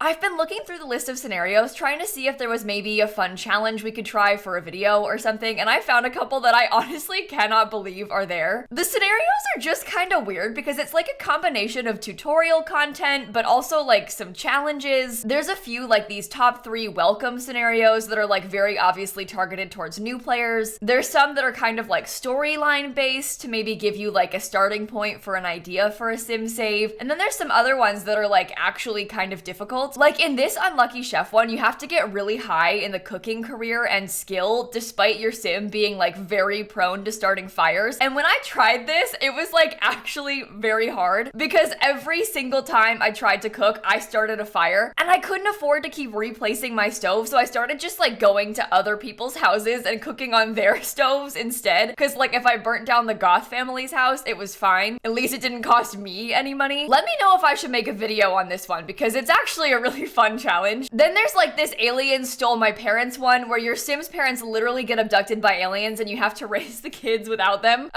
I've been looking through the list of scenarios, trying to see if there was maybe a fun challenge we could try for a video or something, and I found a couple that I honestly cannot believe are there. The scenarios are just kind of weird because it's like a combination of tutorial content, but also like some challenges. There's a few like these top 3 welcome scenarios that are like very obviously targeted towards new players. There's some that are kind of like storyline based to maybe give you like a starting point for an idea for a sim save. And then there's some other ones that are like actually kind of difficult. Like in this Unlucky Chef one, you have to get really high in the cooking career and skill despite your sim being like very prone to starting fires. And when I tried this, it was like actually very hard because every single time I tried to cook, I started a fire and I couldn't afford to keep replacing my stove. So I started just like going to other people's houses and cooking on their stoves instead. Because like if I burnt down the Goth family's house, it was fine. At least it didn't cost me any money. Let me know if I should make a video on this one because it's actually a really fun challenge. Then there's like this alien stole my parents one where your Sims parents literally get abducted by aliens and you have to raise the kids without them.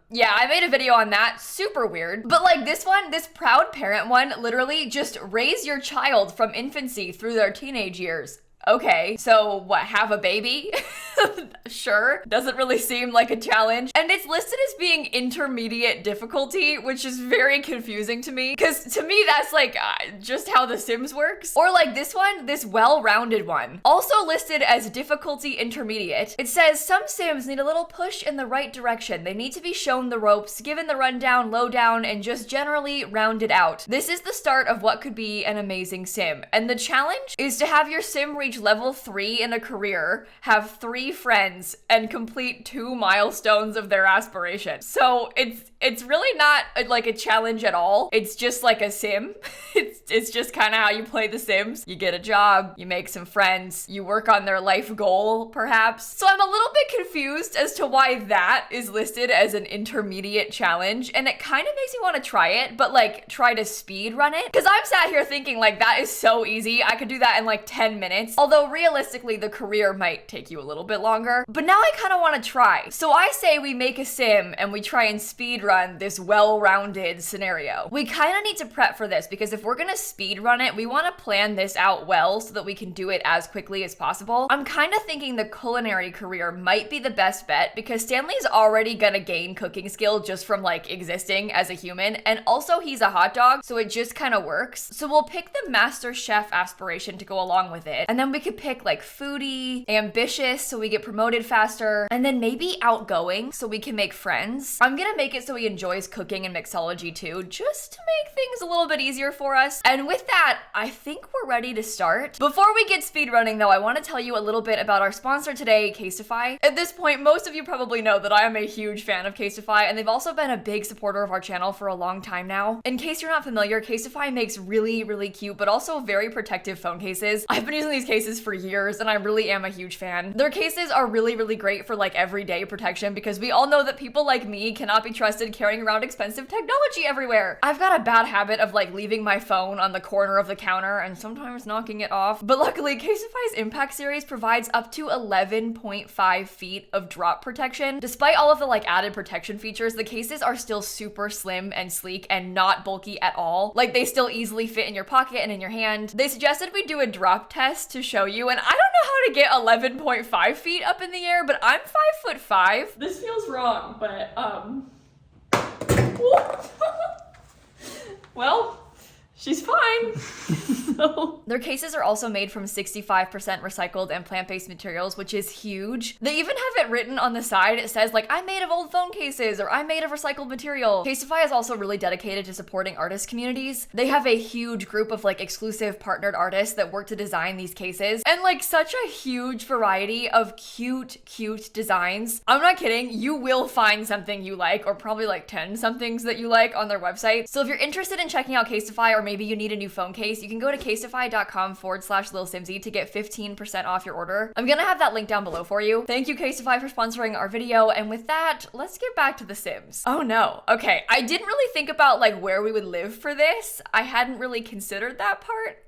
Yeah, I made a video on that. Super weird. But like this one, this proud parent one, literally just raise your child from infancy through their teenage years. Okay, so what, have a baby? Sure, doesn't really seem like a challenge. And it's listed as being intermediate difficulty, which is very confusing to me. Because to me, that's like just how The Sims works. Or like this one, this well-rounded one, also listed as difficulty intermediate. It says some Sims need a little push in the right direction. They need to be shown the ropes, given the rundown, lowdown, and just generally rounded out. This is the start of what could be an amazing Sim. And the challenge is to have your Sim reach level 3 in a career, have 3 friends, and complete 2 milestones of their aspiration. So it's really not like a challenge at all. It's just like a sim. It's just kind of how you play The Sims. You get a job, you make some friends, you work on their life goal, perhaps. So I'm a little bit confused as to why that is listed as an intermediate challenge, and it kind of makes me want to try it, but like try to speed run it. Because I'm sat here thinking like that is so easy. I could do that in like 10 minutes. Although realistically, the career might take you a little bit longer. But now I kind of want to try. So I say we make a sim and we try and speed run this well-rounded scenario. We kind of need to prep for this because if we're gonna speed run it, we want to plan this out well so that we can do it as quickly as possible. I'm kind of thinking the culinary career might be the best bet because Stanley's already gonna gain cooking skill just from like existing as a human, and also he's a hot dog, so it just kind of works. So we'll pick the master chef aspiration to go along with it, and then we could pick like foodie, ambitious so we get promoted faster, and then maybe outgoing so we can make friends. I'm gonna make it so he enjoys cooking and mixology too, just to make things a little bit easier for us. And with that, I think we're ready to start. Before we get speedrunning though, I want to tell you a little bit about our sponsor today, Caseify. At this point, most of you probably know that I am a huge fan of Caseify, and they've also been a big supporter of our channel for a long time now. In case you're not familiar, Caseify makes really, really cute, but also very protective phone cases. I've been using these cases for years, and I really am a huge fan. Their cases are really, really great for like everyday protection because we all know that people like me cannot be trusted carrying around expensive technology everywhere. I've got a bad habit of like leaving my phone on the corner of the counter and sometimes knocking it off. But luckily, Caseify's Impact series provides up to 11.5 feet of drop protection. Despite all of the like added protection features, the cases are still super slim and sleek and not bulky at all. Like they still easily fit in your pocket and in your hand. They suggested we do a drop test to show you, and I don't know how to get 11.5 feet up in the air, but I'm 5'5". This feels wrong, but well, she's fine. So. Their cases are also made from 65% recycled and plant-based materials, which is huge. They even have it written on the side. It says like, I'm made of old phone cases, or I'm made of recycled material. Caseify is also really dedicated to supporting artist communities. They have a huge group of like exclusive partnered artists that work to design these cases, and like such a huge variety of cute designs. I'm not kidding. You will find something you like, or probably like 10 somethings that you like on their website. So if you're interested in checking out Caseify, or maybe you need a new phone case, you can go to caseify.com/lilsimsie to get 15% off your order. I'm gonna have that link down below for you. Thank you, Caseify, for sponsoring our video. And with that, let's get back to The Sims. Oh no. Okay, I didn't really think about like where we would live for this. I hadn't really considered that part.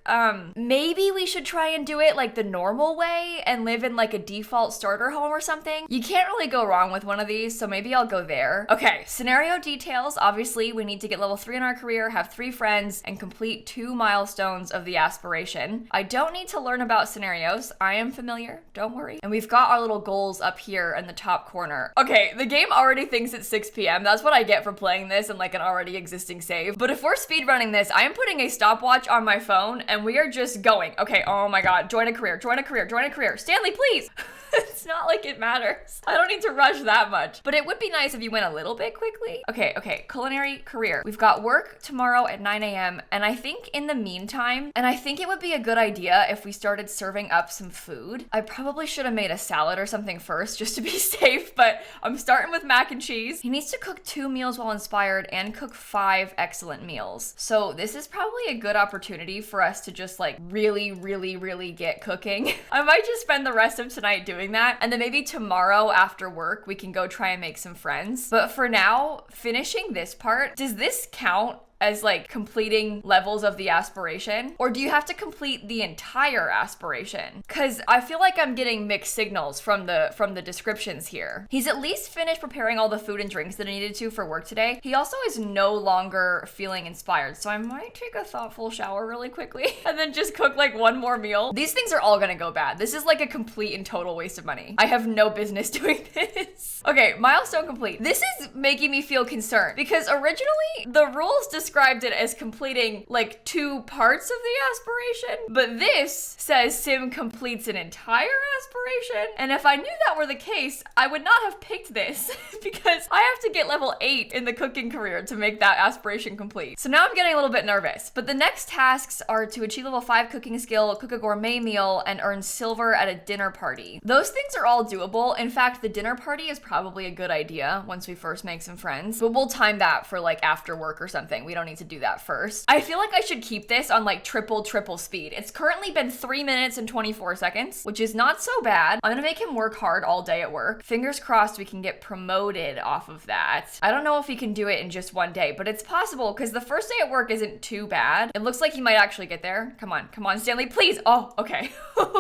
Maybe we should try and do it like the normal way and live in like a default starter home or something. You can't really go wrong with one of these, so maybe I'll go there. Okay, scenario details. Obviously, we need to get level 3 in our career, have 3 friends, and complete 2 milestones of the aspiration. I don't need to learn about scenarios. I am familiar, don't worry. And we've got our little goals up here in the top corner. Okay, the game already thinks it's 6 p.m. That's what I get for playing this in like an already existing save. But if we're speedrunning this, I am putting a stopwatch on my phone and we are just going. Okay, oh my God, join a career, join a career, join a career. Stanley, please. It's not like it matters. I don't need to rush that much, but it would be nice if you went a little bit quickly. Okay, culinary career. We've got work tomorrow at 9 a.m. And I think in the meantime, and I think it would be a good idea if we started serving up some food. I probably should have made a salad or something first just to be safe, but I'm starting with mac and cheese. He needs to cook 2 meals while inspired and cook 5 excellent meals. So this is probably a good opportunity for us to just like really get cooking. I might just spend the rest of tonight doing that, and then maybe tomorrow after work we can go try and make some friends. But for now, finishing this part, does this count as like completing levels of the aspiration, or do you have to complete the entire aspiration? Because I feel like I'm getting mixed signals from the descriptions here. He's at least finished preparing all the food and drinks that I needed to for work today. He also is no longer feeling inspired, so I might take a thoughtful shower really quickly and then just cook like 1 more meal. These things are all gonna go bad. This is like a complete and total waste of money. I have no business doing this. Okay, milestone complete. This is making me feel concerned because originally the rules described it as completing like 2 parts of the aspiration, but this says Sim completes an entire aspiration. And if I knew that were the case, I would not have picked this because I have to get level 8 in the cooking career to make that aspiration complete. So now I'm getting a little bit nervous, but the next tasks are to achieve level 5 cooking skill, cook a gourmet meal, and earn silver at a dinner party. Those things are all doable. In fact, the dinner party is probably a good idea once we first make some friends, but we'll time that for like after work or something. We don't need to do that first. I feel like I should keep this on like triple speed. It's currently been 3 minutes and 24 seconds, which is not so bad. I'm gonna make him work hard all day at work. Fingers crossed we can get promoted off of that. I don't know if he can do it in just 1 day, but it's possible because the first day at work isn't too bad. It looks like he might actually get there. Come on, Stanley, please. Oh, okay.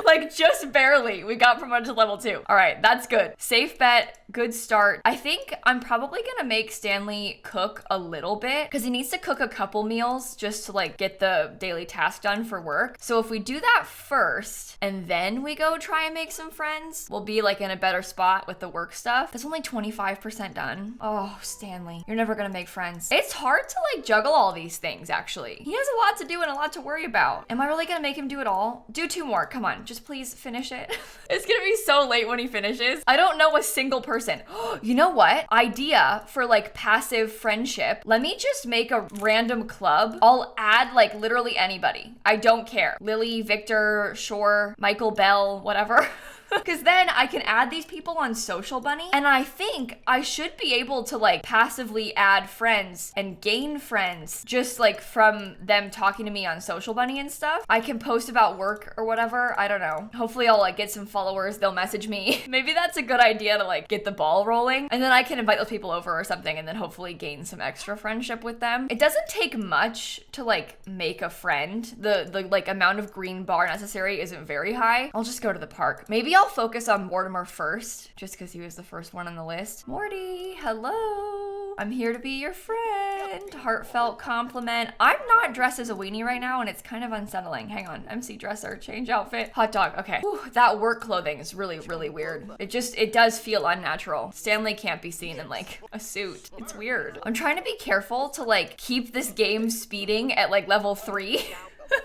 Like just barely. We got promoted to level 2. All right, that's good. Safe bet, good start. I think I'm probably gonna make Stanley cook a little bit because he needs to cook a couple meals just to like get the daily task done for work. So if we do that first and then we go try and make some friends, we'll be like in a better spot with the work stuff. That's only 25% done. Oh, Stanley, you're never gonna make friends. It's hard to like juggle all these things actually. He has a lot to do and a lot to worry about. Am I really gonna make him do it all? Do 2 more, come on, just please finish it. It's gonna be so late when he finishes. I don't know a single person. You know what? Idea for like passive friendship. Let me just make a random club. I'll add like literally anybody. I don't care. Lily, Victor, Shore, Michael Bell, whatever. Because then I can add these people on Social Bunny, and I think I should be able to like passively add friends and gain friends just like from them talking to me on Social Bunny and stuff. I can post about work or whatever. I don't know. Hopefully I'll like get some followers. They'll message me. Maybe that's a good idea to like get the ball rolling, and then I can invite those people over or something and then hopefully gain some extra friendship with them. It doesn't take much to like make a friend. The like amount of green bar necessary isn't very high. I'll just go to the park. Maybe I'll focus on Mortimer first, just because he was the first one on the list. Morty, hello. I'm here to be your friend. Heartfelt compliment. I'm not dressed as a weenie right now, and it's kind of unsettling. Hang on, MC dresser, change outfit. Hot dog, okay. Whew, that work clothing is really weird. It does feel unnatural. Stanley can't be seen in like a suit. It's weird. I'm trying to be careful to like keep this game speeding at like level 3.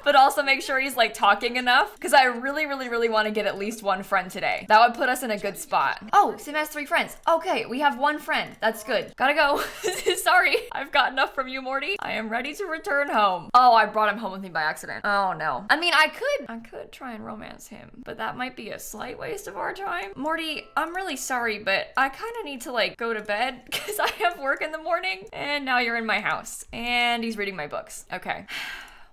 But also make sure he's like talking enough because I really want to get at least 1 friend today. That would put us in a good spot. Oh, Sim has 3 friends. Okay, we have 1 friend. That's good. Gotta go. Sorry, I've got enough from you, Morty. I am ready to return home. Oh, I brought him home with me by accident. Oh no. I mean, I could try and romance him, but that might be a slight waste of our time. Morty, I'm really sorry, but I kind of need to like go to bed because I have work in the morning, and now you're in my house and he's reading my books. Okay.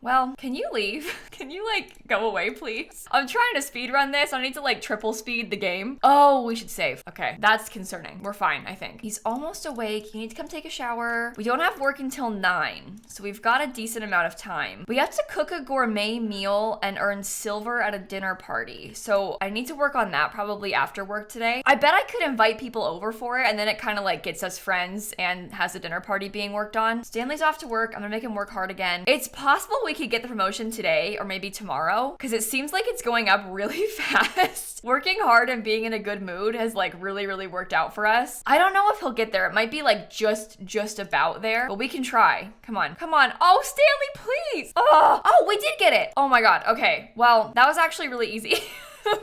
well, can you leave? Can you like go away, please? I'm trying to speed run this. I need to like triple speed the game. Oh, we should save. Okay, that's concerning. We're fine, I think. He's almost awake. You need to come take a shower. We don't have work until 9, so we've got a decent amount of time. We have to cook a gourmet meal and earn silver at a dinner party. So I need to work on that probably after work today. I bet I could invite people over for it, and then it kind of like gets us friends and has a dinner party being worked on. Stanley's off to work. I'm gonna make him work hard again. It's possible we could get the promotion today or maybe tomorrow, because it seems like it's going up really fast. Working hard and being in a good mood has like really worked out for us. I don't know if he'll get there. It might be like just about there, but we can try. Come on. Oh, Stanley, please. Oh, we did get it. Oh my God. Okay. Well, that was actually really easy.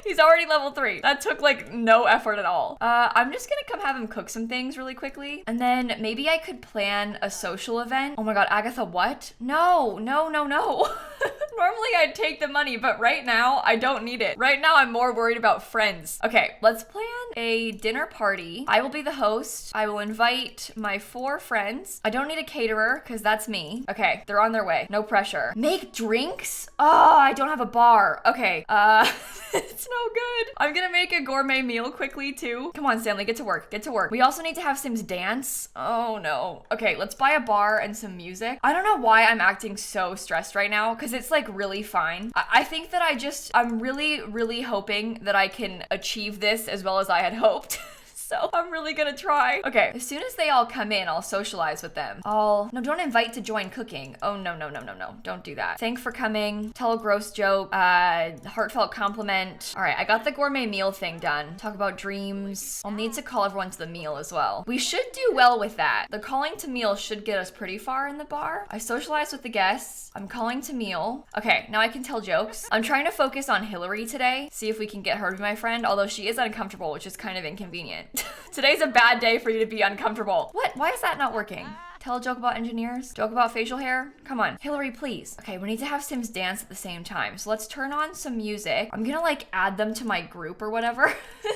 He's already level 3. That took like no effort at all. I'm just gonna come have him cook some things really quickly. And then maybe I could plan a social event. Oh my God, Agatha, what? No. Normally I'd take the money, but right now I don't need it. Right now I'm more worried about friends. Okay, let's plan a dinner party. I will be the host. I will invite my 4 friends. I don't need a caterer because that's me. Okay, they're on their way. No pressure. Make drinks? Oh, I don't have a bar. Okay, it's no good. I'm gonna make a gourmet meal quickly too. Come on, Stanley, get to work. We also need to have Sims dance. Oh no. Okay, let's buy a bar and some music. I don't know why I'm acting so stressed right now because it's like really fine. I think that I'm really hoping that I can achieve this as well as I had hoped. So I'm really gonna try. Okay, as soon as they all come in, I'll socialize with them. No, don't invite to join cooking. Oh, no. Don't do that. Thank for coming. Tell a gross joke. Heartfelt compliment. All right, I got the gourmet meal thing done. Talk about dreams. I'll need to call everyone to the meal as well. We should do well with that. The calling to meal should get us pretty far in the bar. I socialized with the guests. I'm calling to meal. Okay, now I can tell jokes. I'm trying to focus on Hillary today. See if we can get her to be my friend, although she is uncomfortable, which is kind of inconvenient. Today's a bad day for you to be uncomfortable. What? Why is that not working? Tell a joke about engineers? Joke about facial hair? Come on. Hillary, please. Okay, we need to have Sims dance at the same time. So let's turn on some music. I'm gonna like add them to my group or whatever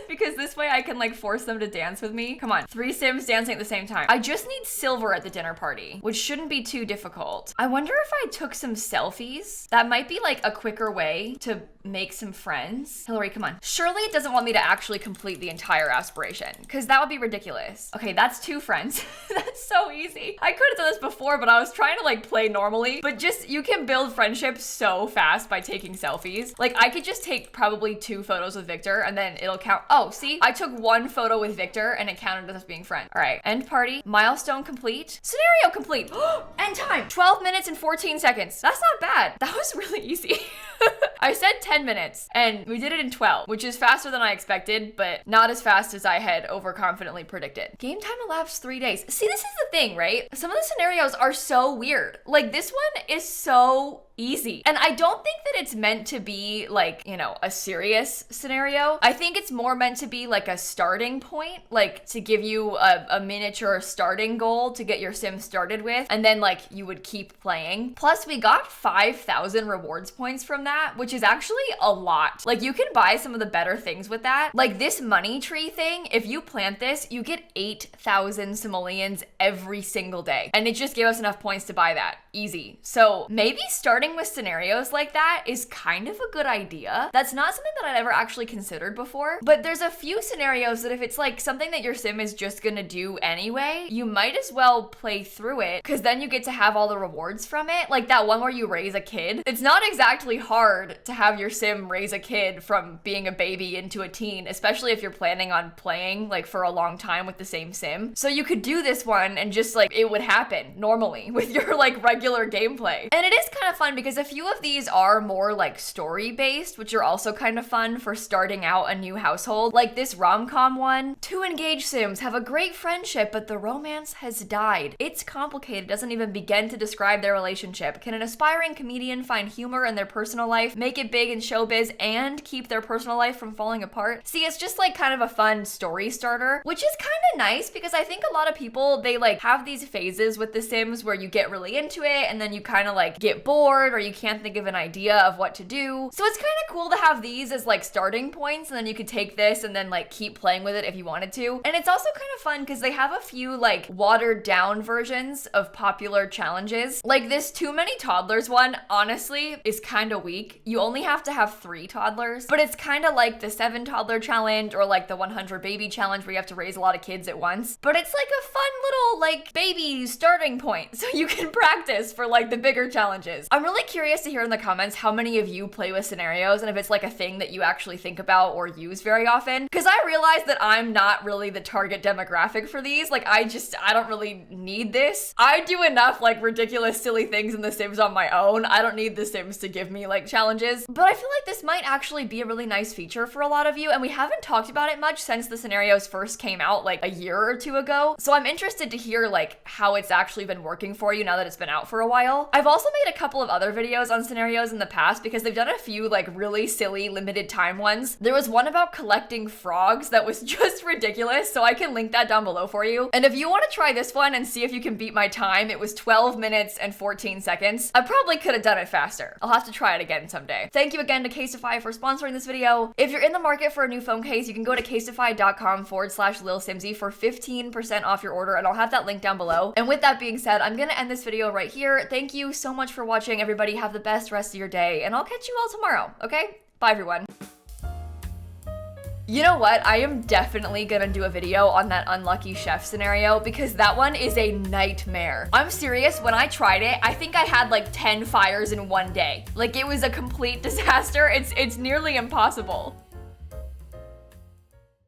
because this way I can like force them to dance with me. Come on. 3 Sims dancing at the same time. I just need silver at the dinner party, which shouldn't be too difficult. I wonder if I took some selfies. That might be like a quicker way to make some friends. Hillary, come on. Surely it doesn't want me to actually complete the entire aspiration because that would be ridiculous. Okay, that's 2 friends. That's so easy. I could have done this before, but I was trying to like play normally, but just you can build friendships so fast by taking selfies. Like I could just take probably 2 photos with Victor and then it'll count. Oh, see, I took 1 photo with Victor and it counted as us being friends. All right, end party, milestone complete, scenario complete, end time, 12 minutes and 14 seconds. That's not bad. That was really easy. I said 10 minutes and we did it in 12, which is faster than I expected, but not as fast as I had overconfidently predicted. Game time elapsed 3 days. See, this is the thing, right? Some of the scenarios are so weird. Like this one is so easy. And I don't think that it's meant to be like, you know, a serious scenario. I think it's more meant to be like a starting point, like to give you a miniature starting goal to get your sim started with. And then like you would keep playing. Plus we got 5,000 rewards points from that, which is actually a lot. Like you can buy some of the better things with that. Like this money tree thing, if you plant this, you get 8,000 simoleons every single day. And it just gave us enough points to buy that. Easy. So maybe starting with scenarios like that is kind of a good idea. That's not something that I'd ever actually considered before, but there's a few scenarios that if it's like something that your sim is just gonna do anyway, you might as well play through it because then you get to have all the rewards from it. Like that one where you raise a kid. It's not exactly hard to have your sim raise a kid from being a baby into a teen, especially if you're planning on playing like for a long time with the same sim. So you could do this one and just like it would happen normally with your like regular gameplay. And it is kind of fun because a few of these are more like story based, which are also kind of fun for starting out a new household. Like this rom-com one. 2 engaged sims have a great friendship, but the romance has died. It's complicated, doesn't even begin to describe their relationship. Can an aspiring comedian find humor in their personal life, make it big in showbiz, and keep their personal life from falling apart? See, it's just like kind of a fun story starter, which is kind of nice because I think a lot of people, they like have these phases with The Sims where you get really into it and then you kind of like get bored bored or you can't think of an idea of what to do. So it's kind of cool to have these as like starting points, and then you could take this and then like keep playing with it if you wanted to. And it's also kind of fun because they have a few like watered down versions of popular challenges. Like this too many toddlers one, honestly, is kind of weak. You only have to have 3 toddlers, but it's kind of like the 7 toddler challenge or like the 100 baby challenge where you have to raise a lot of kids at once. But it's like a fun little like baby starting point so you can practice for like the bigger challenges. I'm really curious to hear in the comments how many of you play with scenarios and if it's like a thing that you actually think about or use very often. Because I realize that I'm not really the target demographic for these. Like I don't really need this. I do enough like ridiculous silly things in The Sims on my own. I don't need The Sims to give me like challenges. But I feel like this might actually be a really nice feature for a lot of you, and we haven't talked about it much since the scenarios first came out like a year or 2 ago. So I'm interested to hear like how it's actually been working for you now that it's been out for a while. I've also made a couple of other videos on scenarios in the past because they've done a few like really silly limited time ones. There was one about collecting frogs that was just ridiculous, so I can link that down below for you. And if you want to try this one and see if you can beat my time, it was 12 minutes and 14 seconds. I probably could have done it faster. I'll have to try it again someday. Thank you again to Caseify for sponsoring this video. If you're in the market for a new phone case, you can go to caseify.com/lilsimsie for 15% off your order, and I'll have that link down below. And with that being said, I'm gonna end this video right here. Thank you so much for watching, everybody. Have the best rest of your day, and I'll catch you all tomorrow, okay? Bye, everyone. You know what? I am definitely gonna do a video on that unlucky chef scenario because that one is a nightmare. I'm serious, when I tried it, I think I had like 10 fires in one day. Like it was a complete disaster. It's nearly impossible.